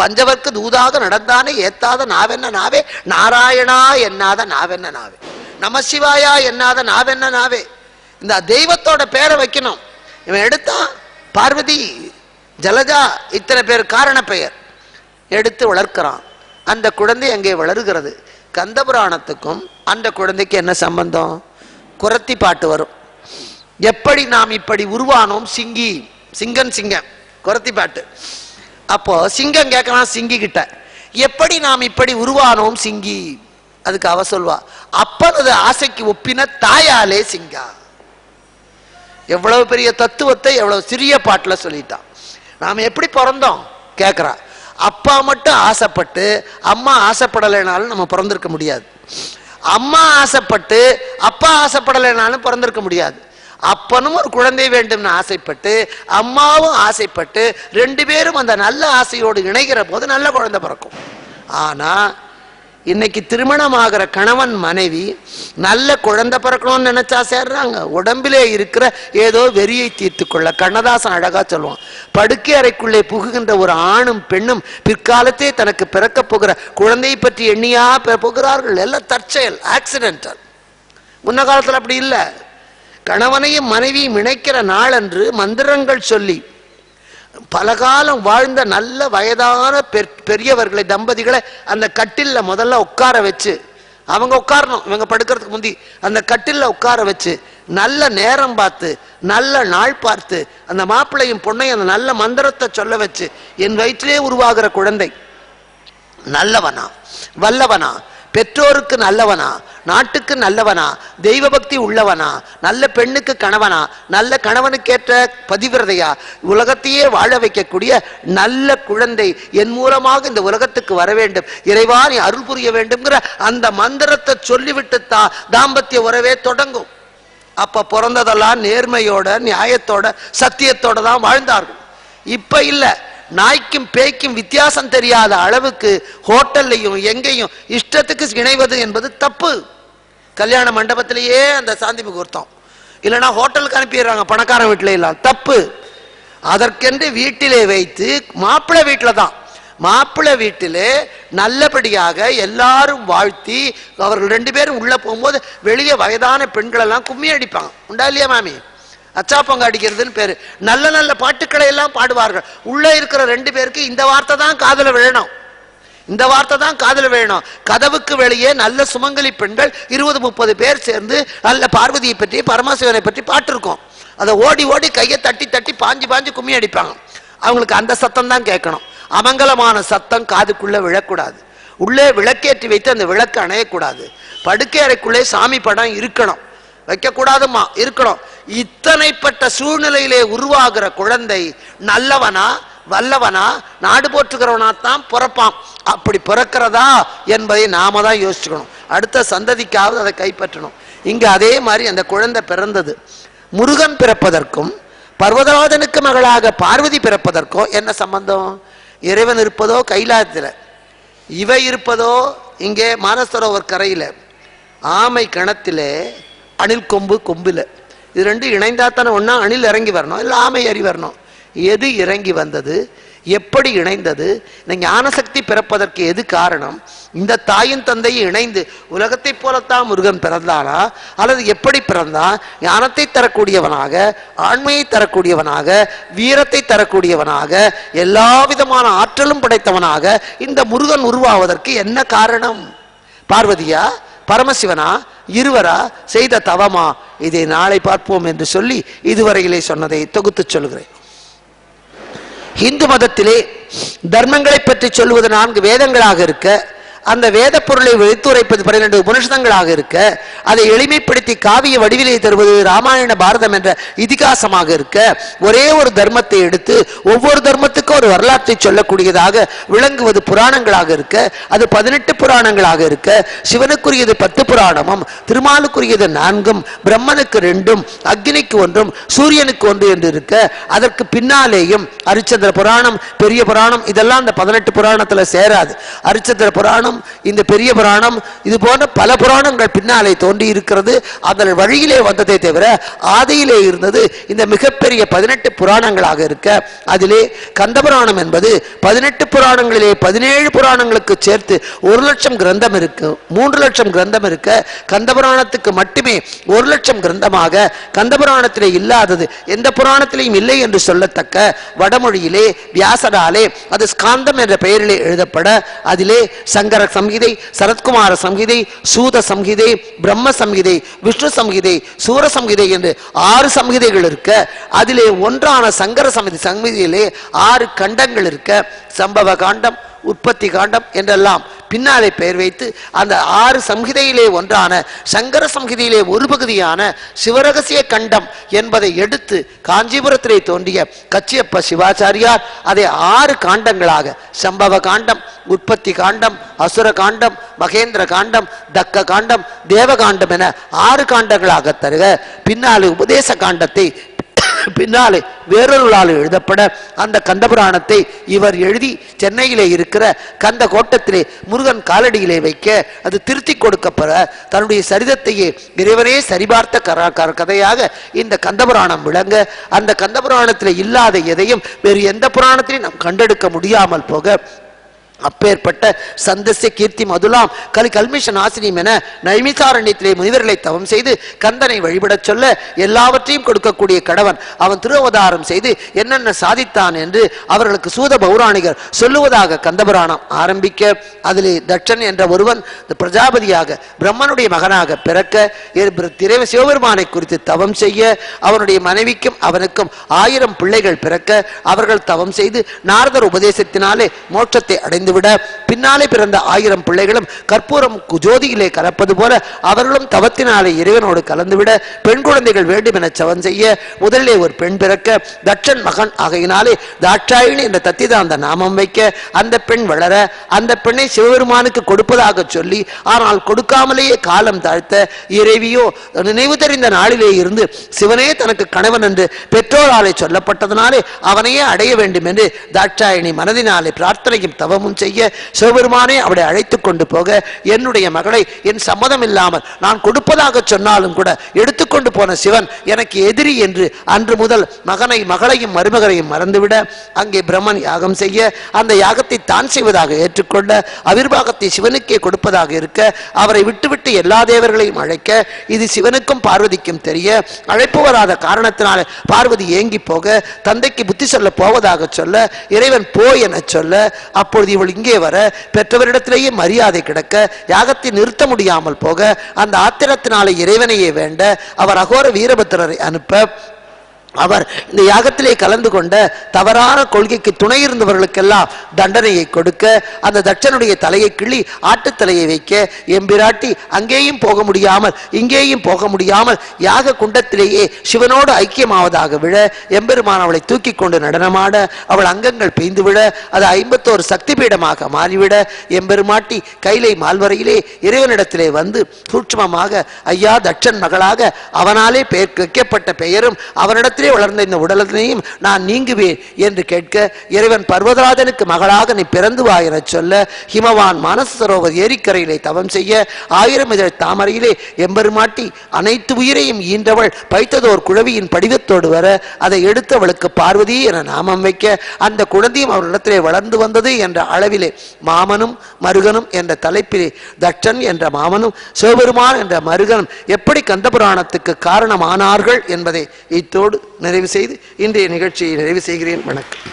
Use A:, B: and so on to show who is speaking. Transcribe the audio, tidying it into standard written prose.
A: பஞ்சவர்க்கு தூதாக நடந்தானே ஏத்தாத நாவென்ன நாவே, நாராயணா என்னாத நாவென்ன நாவே, நமசிவாயா என்னாத நாவென்ன நாவே. இந்த தெய்வத்தோட பேரை வைக்கணும். இவன் எடுத்தான் பார்வதி, ஜலஜா, இத்தனை பேர் காரண பெயர் எடுத்து வளர்க்கிறான். அந்த குழந்தை அங்கே வளருகிறது. கந்த புராணத்துக்கும் அந்த குழந்தைக்கு என்ன சம்பந்தம்? குரத்தி பாட்டு வரும். எப்படி நாம் இப்படி உருவானோம் சிங்கி, சிங்கன் சிங்கம், குரத்தி பாட்டு. அப்போ சிங்கம் கேட்கலாம் சிங்கி கிட்ட, எப்படி நாம் இப்படி உருவானோம் சிங்கி. அதுக்கு அவ சொல்வா, அப்பனது ஆசைக்கு ஒப்பின தாயாலே சிங்கா. எவ்வளவு பெரிய தத்துவத்தை எவ்வளவு சிறிய பாட்டுல சொல்லிட்டான். நாம எப்படி பிறந்தோம் கேட்கிறா. அப்பா மட்டும் ஆசைப்பட்டு அம்மா ஆசைப்படலைனாலும் நம்ம பிறந்திருக்க முடியாது. அம்மா ஆசைப்பட்டு அப்பா ஆசைப்படலைனாலும் பிறந்திருக்க முடியாது. அப்பனும் ஒரு குழந்தை வேண்டும்னு ஆசைப்பட்டு அம்மாவும் ஆசைப்பட்டு ரெண்டு பேரும் அந்த நல்ல ஆசையோடு இணைகிற போது நல்ல குழந்தை பிறக்கும். ஆனா இன்னைக்கு திருமணமாகிற கணவன் மனைவி நல்ல குழந்தை பிறக்கணும்னு நினைச்சா சேர்றாங்க. உடம்பிலே இருக்கிற ஏதோ வெறியை தீர்த்து கொள்ள. கண்ணதாசன் அழகா சொல்லுவான், படுக்கை அறைக்குள்ளே புகுகின்ற ஒரு ஆணும் பெண்ணும் பிற்காலத்தே தனக்கு பிறக்க போகிற குழந்தையை பற்றி எண்ணியா போகிறார்கள். எல்லாம் தற்செயல், ஆக்சிடென்டல். முன்ன காலத்துல அப்படி இல்லை. கணவனையும் மனைவியும் இணைக்கிற நாளன்று மந்திரங்கள் சொல்லி பல காலம் வாழ்ந்த நல்ல வயதான பெரியவர்களை, தம்பதிகளை அந்த கட்டில்ல முதல்ல உட்கார வச்சு, அவங்க உட்காரணும், இவங்க படுக்கிறதுக்கு முந்தி அந்த கட்டில்ல உட்கார வச்சு நல்ல நேரம் பார்த்து நல்ல நாள் பார்த்து அந்த மாப்பிள்ளையும் பொண்ணையும் அந்த நல்ல மந்திரத்தை சொல்ல வச்சு, என் வயிற்றிலே உருவாகிற குழந்தை நல்லவனா வல்லவனா, பெற்றோருக்கு நல்லவனா, நாட்டுக்கு நல்லவனா, தெய்வ பக்தி உள்ளவனா, நல்ல பெண்ணுக்கு கணவனா, நல்ல கணவனுக்கேற்ற பதிவிரதையா, உலகத்தையே வாழ வைக்கக்கூடிய நல்ல குழந்தை என் மூலமாக இந்த உலகத்துக்கு வர வேண்டும், இறைவா நீ அருள் புரிய வேண்டும்ங்கிற அந்த மந்திரத்தை சொல்லிவிட்டு தாம்பத்திய உறவே தொடங்கும். அப்ப பிறந்ததெல்லாம் நேர்மையோட நியாயத்தோட சத்தியத்தோட தான் வாழ்ந்தார்கள். இப்ப இல்ல, நாய்க்கும் பேய்க்கும் வித்தியாசம் தெரியாத அளவுக்கு ஹோட்டல்லையும் எங்கேயும் இஷ்டத்துக்கு இணைவது என்பது தப்பு. கல்யாண மண்டபத்திலேயே அந்த சாந்தி முகூர்த்தம், இல்லைன்னா ஹோட்டலுக்கு அனுப்பிடுறாங்க பணக்காரன் வீட்டில எல்லாம், தப்பு. அதற்கென்று வீட்டிலே வைத்து மாப்பிள்ளை வீட்டில தான், மாப்பிள்ளை வீட்டிலே நல்லபடியாக எல்லாரும் வாழ்த்தி அவர்கள் ரெண்டு பேரும் உள்ள போகும்போது வெளியே வயதான பெண்கள் எல்லாம் கும்மி அடிப்பாங்க. உண்டா இல்லையா மாமி? அச்சாப்பங்க அடிக்கிறதுன்னு பேரு. நல்ல நல்ல பாட்டுக்களை எல்லாம் பாடுவார்கள். உள்ள இருக்கிற ரெண்டு பேருக்கு இந்த வார்த்தை தான் காதுல விழணும், இந்த வார்த்தை தான் காதுல விழணும். கதவுக்கு வெளியே நல்ல சுமங்கலி பெண்கள் 20-30 பேர் சேர்ந்து நல்ல பார்வதியை பற்றி பரமசிவனை பற்றி பாட்டு இருக்கும். அதை ஓடி ஓடி கையை தட்டி தட்டி பாஞ்சு பாஞ்சு கும்மி அடிப்பாங்க. அவங்களுக்கு அந்த சத்தம் தான் கேட்கணும். அமங்கலமான சத்தம் காதுக்குள்ள விழக்கூடாது. உள்ளே விளக்கேற்றி வைத்து அந்த விளக்கு அணையக்கூடாது. படுக்கை அறைக்குள்ளே சாமி படம் இருக்கணும், வைக்கக்கூடாதுமா, இருக்கணும். இத்தனைப்பட்ட சூழ்நிலையிலே உருவாகிற குழந்தை நல்லவனா வல்லவனா நாடு போற்றுகிறவனா தான் பிறப்பான். அப்படி பிறக்கிறதா என்பதை நாம தான் யோசிச்சுக்கணும். அடுத்த சந்ததிக்காவது அதை கைப்பற்றணும். இங்க அதே மாதிரி அந்த குழந்தை பிறந்தது. முருகன் பிறப்பதற்கும் பர்வதராஜனுக்கு மகளாக பார்வதி பிறப்பதற்கும் என்ன சம்பந்தம்? இறைவன் இருப்பதோ கைலாயத்தில், இவை இருப்பதோ இங்கே மானசரோவர் கரையில, ஆமை கணத்திலே அணில் கொம்பு கொம்பில். இது ரெண்டு இணைந்தா தானே ஒன்னா அணில் இறங்கி வரணும், இல்லை ஆமை ஏறி வரணும். எது இறங்கி வந்தது, எப்படி இணைந்தது? இந்த ஞானசக்தி பிறப்பதற்கு எது காரணம்? இந்த தாயின் தந்தையை இணைந்து உலகத்தை போலத்தான் முருகன் பிறந்தானா, அல்லது எப்படி பிறந்தான்? ஞானத்தை தரக்கூடியவனாக, ஆண்மையை தரக்கூடியவனாக, வீரத்தை தரக்கூடியவனாக, எல்லா விதமான ஆற்றலும் படைத்தவனாக இந்த முருகன் உருவாவதற்கு என்ன காரணம்? பார்வதியா பரமசிவனா இருவரா செய்த தவமா? இதை நாளை பார்ப்போம் என்று சொல்லி இதுவரையிலே சொன்னதை தொகுத்து சொல்கிறேன். இந்து மதத்திலே தர்மங்களை பற்றி சொல்லுவது 4 வேதங்களாக இருக்க, அந்த வேத பொருளை எடுத்துரைப்பது 12 உபனிஷதங்களாக இருக்க, அதை எளிமைப்படுத்தி காவிய வடிவிலே தருவது ராமாயண பாரதம் என்ற இதிகாசமாக இருக்க, ஒரே ஒரு தர்மத்தை எடுத்து ஒவ்வொரு தர்மத்துக்கும் ஒரு வரலாற்றை சொல்லக்கூடியதாக விளங்குவது புராணங்களாக இருக்க, அது 18 புராணங்களாக இருக்க, சிவனுக்குரியது 10 புராணமும், திருமாலுக்குரியது 4, பிரம்மனுக்கு 2, அக்னிக்கு 1, சூரியனுக்கு 1 என்று இருக்க, அதற்கு பின்னாலேயும் அரிச்சந்திர புராணம், பெரிய புராணம், இதெல்லாம் அந்த 18 புராணத்துல சேராது. அரிச்சந்திர புராணம் புராணம், இந்த பெரிய புராணம், இது போன்ற பல புராணங்கள் பின்னாலே தோன்றி இருக்கிறது. அதன் வழியிலே வந்ததை தவிர ஆதியிலே இருந்தது இந்த மிகப்பெரிய 18 புராணங்களாக இருக்க, அதிலே கந்த புராணம் என்பது 18 புராணங்களிலே 17 புராணங்களுக்கு சேர்த்து 1,00,000 கிரந்தம் இருக்கு. 3,00,000 கிரந்தம் இருக்க, கந்த புராணத்துக்கு மட்டுமே 1,00,000 கிரந்தமாக கந்த புராணத்திலே இல்லாதது எந்த புராணத்திலையும் இல்லை என்று சொல்லத்தக்க வடமொழியிலே வியாசராலே அது ஸ்காந்தம் என்ற பெயரிலே எழுதப்பட, அதிலே சங்கர சம்ஹிதை, சரத்குமார சம்ஹிதை, சூத சம்ஹிதை, பிரம்ம சம்ஹிதை, விஷ்ணு சம்ஹிதை, சூர சம்ஹிதை என்று 6 சம்ஹிதைகள் இருக்க, அதிலே ஒன்றான சங்கர சம்ஹிதையிலே 6 கண்டங்கள் இருக்க, சம்பவ காண்டம், உற்பத்தி காண்டம் என்றெல்லாம் பின்னாலே பெயர் வைத்து அந்த 6 சம்ஹிதையிலே ஒன்றான சங்கர சம்ஹிதையிலே ஒரு பகுதியான சிவரகசிய கண்டம் என்பதை எடுத்து காஞ்சிபுரத்திலே தோன்றிய கச்சியப்ப சிவாச்சாரியார் அதை 6 காண்டங்களாக சம்பவ காண்டம், உற்பத்தி காண்டம், அசுர காண்டம், மகேந்திர காண்டம், தக்க காண்டம், தேவகாண்டம் என 6 காண்டங்களாக தருக, பின்னாலே உபதேச காண்டத்தை பின்னாலே வேறொருளால் எழுதப்பட அந்த கந்தபுராணத்தை இவர் எழுதி சென்னையிலே இருக்கிற கந்த கோட்டத்திலே முருகன் காலடியிலே வைக்க அது திருத்தி கொடுக்கப்பட தன்னுடைய சரிதத்தையே இறைவனே சரிபார்த்த கதையாக இந்த கந்தபுராணம் விளங்க, அந்த கந்தபுராணத்திலே இல்லாத எதையும் வேறு எந்த புராணத்திலையும் நாம் கண்டெடுக்க முடியாமல் போக, அப்பேற்பட்ட சந்தஸ்ய கீர்த்தி மதுலாம் கல்மிஷ நாசினியம் என நைமிசாரண்யத்திலே முனிவர்களை தவம் செய்து கந்தனை வழிபடச் சொல்ல எல்லாவற்றையும் கொடுக்கக்கூடிய கடவன் அவன் திருவதாரம் செய்து என்னென்ன சாதித்தான் என்று அவர்களுக்கு சூத பௌராணிகர் சொல்லுவதாக கந்தபுராணம் ஆரம்பிக்க, அதிலே தட்சன் என்ற ஒருவன் பிரஜாபதியாக பிரம்மனுடைய மகனாக பிறக்க சிவபெருமானை குறித்து தவம் செய்ய, அவனுடைய மனைவிக்கும் அவனுக்கும் 1000 பிள்ளைகள் பிறக்க, அவர்கள் தவம் செய்து நாரதர் உபதேசத்தினாலே மோட்சத்தை அடைந்து விட, பின்னாலே பிறந்த 1000 பிள்ளைகளும் கற்பூரம் ஜோதியிலே கலப்பது போல அவர்களும் தவத்தினாலே இறைவனோடு கலந்துவிட, பெண் குழந்தைகள் வேண்டும் என சவன் செய்ய, முதலிலே ஒரு பெண் பிறக்க, தட்சன் மகன் ஆகையினாலே தாட்சாயினி என்ற தத்திதாந்த நாமம் வைக்க, அந்த பெண் வளர அந்த பெண்ணை சிவபெருமானுக்கு கொடுப்பதாக சொல்லி, ஆனால் கொடுக்காமலேயே காலம் தாழ்த்த இறைவியோ நினைவு தெரிந்த நாளிலே இருந்து சிவனே தனக்கு கணவன் என்று பெற்றோராலே சொல்லப்பட்டதனாலே அவனையே அடைய வேண்டும் என்று தாட்சாயினி மனதினாலே பிரார்த்தனையும் தவமும் செய்ய, சிவபெருமானே அவளை அழைத்துக் கொண்டு போக, என்னுடைய மகளை என் சம்மதம் இல்லாமல் நான் கொடுப்பதாக சொன்னாலும் கூட எடுத்துக்கொண்டு போன சிவன் எனக்கு எதிரி என்று அன்று முதல் மகளையும் மருமகளையும் மறந்துவிட, அங்கே பிரம்மன் யாகம் செய்ய, அந்த யாகத்தை தான் செய்வதாக ஏற்றுக்கொள்ள, அவிர்வாகத்தை சிவனுக்கே கொடுப்பதாக இருக்க, அவரை விட்டுவிட்டு எல்லா தேவர்களையும் அழைக்க, இது சிவனுக்கும் பார்வதிக்கும் தெரிய, அழைப்பு வராத காரணத்தினால பார்வதி ஏங்கி போக, தந்தைக்கு புத்தி சொல்ல போவதாக சொல்ல, இறைவன் போ என சொல்ல, அப்பொழுது இவள் இங்கே வர பெற்றவரிடத்திலேயே மரியாதை கிடக்க, யாகத்தை நிறுத்த முடியாமல் போக, அந்த ஆத்திரத்தினாலே இறைவனையே வேண்ட அவர் அகோர வீரபத்திரரை அனுப்ப, அவர் இந்த யாகத்திலே கலந்து கொண்ட தவறான கொள்கைக்கு துணை இருந்தவர்களுக்கெல்லாம் தண்டனையை கொடுக்க, அந்த தட்சனுடைய தலையை கிள்ளி ஆட்டுத்தலையை வைக்க, எம்பிராட்டி அங்கேயும் போக முடியாமல் இங்கேயும் போக முடியாமல் யாக குண்டத்திலேயே சிவனோடு ஐக்கியமாவதாக விழ, எம்பெருமான் அவளை தூக்கி கொண்டு நடனமாட, அவள் அங்கங்கள் பெய்ந்து விட, அது 51 சக்தி பீடமாக மாறிவிட, எம்பெருமாட்டி கைலை மால்வரையிலே இறைவனிடத்திலே வந்து சூட்சமமாக ஐயா தட்சன் மகளாக அவனாலே வைக்கப்பட்ட பெயரும் அவனிடத்திலே வளர்ந்த இந்த உடலத்தினையும் நான் நீங்குவேன் என்று கேட்க, இறைவன் பர்வதராஜனுக்கு மகளாக நீ பிறந்து வா என சொல்ல, ஹிமவான் மானச சரோவர் ஏரிக்கரையிலே தவம் செய்ய, 1000 இதழ் தாமரையிலே எம்பெருமாட்டி அனைத்து உயிரையும் ஈன்றவள் பைத்ததோர் குழவியின் படிவத்தோடு வர, அதை எடுத்தவளுக்கு பார்வதி என நாமம் வைக்க, அந்த குழந்தையும் அவரிடத்திலே வளர்ந்து வந்தது என்ற அளவிலே மாமனும் மருகனும் என்ற தலைப்பிலே தட்சன் என்ற மாமனும் சிவபெருமான் என்ற மருகனும் எப்படி கந்தபுராணத்துக்கு காரணமானார்கள் என்பதை இத்தோடு நிறைவு செய்து இன்றைய நிகழ்ச்சியை நிறைவு செய்கிறேன். வணக்கம்.